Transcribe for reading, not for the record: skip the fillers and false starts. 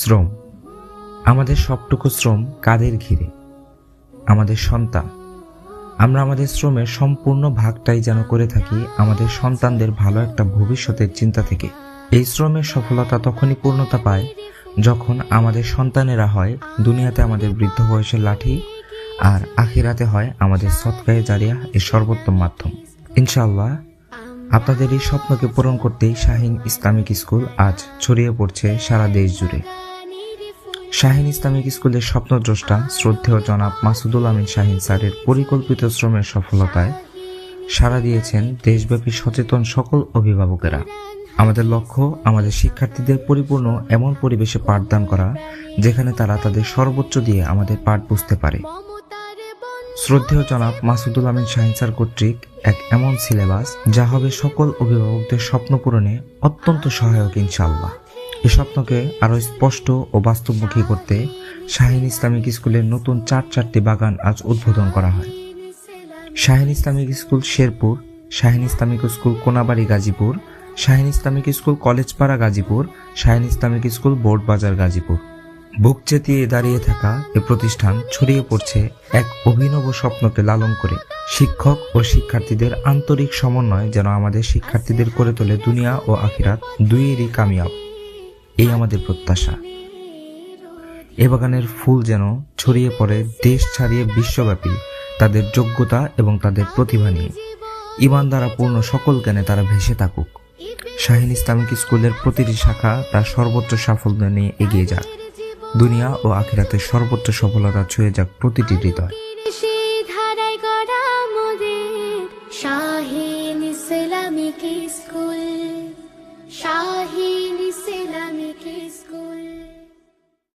শ্রম। আমাদের সবটুকু শ্রম কাদের ঘিরে? আমাদের সন্তান। আমরা আমাদের শ্রমের সম্পূর্ণ ভাগটাই যেন করে থাকি আমাদের সন্তানদের ভালো একটা ভবিষ্যতের চিন্তা থেকে। এই শ্রমের সফলতা তখনই পূর্ণতা পায় যখন আমাদের সন্তানেরা হয় দুনিয়াতে আমাদের বৃদ্ধ বয়সের লাঠি, আর আখিরাতে হয় আমাদের সদকায়ে জারিয়া এর সর্বোত্তম মাধ্যম। ইনশাআল্লাহ আপনাদের এই স্বপ্নকে পূরণ করতেই শাহিন ইসলামিক স্কুল আজ ছড়িয়ে পড়ছে সারা দেশ জুড়ে। শাহিন ইসলামিক স্কুলের স্বপ্নদ্রষ্টা শ্রদ্ধেয় জনাব মাসুদুল আমিন শাহিন স্যারের পরিকল্পিত শ্রমের সফলতায় সাড়া দিয়েছেন দেশব্যাপী সচেতন সকল অভিভাবকেরা। আমাদের লক্ষ্য আমাদের শিক্ষার্থীদের পরিপূর্ণ এমন পরিবেশে পাঠদান করা যেখানে তারা তাদের সর্বোচ্চ দিয়ে আমাদের পাঠ বুঝতে পারে। শ্রদ্ধেয় জনাব মাসুদুল আমিন শাহিন স্যার কর্তৃক এক এমন সিলেবাস যা হবে সকল অভিভাবকদের স্বপ্ন পূরণে অত্যন্ত সহায়ক ইনশাআল্লাহ। এই স্বপ্নকে আরও স্পষ্ট ও বাস্তবমুখী করতে শাহিন ইসলামিক স্কুলের নতুন চারটি বাগান আজ উদ্বোধন করা হয়। Shaheen Islamic school Sherpur, Shaheen Islamic school Konabari Gazipur, Shaheen Islamic school Collegepara Gazipur, Shaheen Islamic school Board Bazar Gazipur. বুক চেতিয়ে দাঁড়িয়ে থাকা এ প্রতিষ্ঠান ছড়িয়ে পড়ছে এক অভিনব স্বপ্নকে লালন করে। শিক্ষক ও শিক্ষার্থীদের আন্তরিক সমন্বয় যেন আমাদের শিক্ষার্থীদের করে তোলে দুনিয়া ও আখিরাত দুইয়েরই কামিয়াব, এই আমাদের প্রত্যাশা। এ বাগানের ফুল যেন ছড়িয়ে পড়ে দেশ ছাড়িয়ে বিশ্বব্যাপী তাদের যোগ্যতা এবং তাদের প্রতিভা নিয়ে। ঈমান দ্বারা পূর্ণ সকল জ্ঞানে তারা ভেসে থাকুক। শাহিন ইসলামিক স্কুলের প্রতিটি শাখা তার সর্বোচ্চ সাফল্য নিয়ে এগিয়ে যাক। দুনিয়া ও আখিরাতের সর্বোচ্চ সফলতা ছুঁয়ে যাক প্রতিটি হৃদয়। Shahin Islamic school.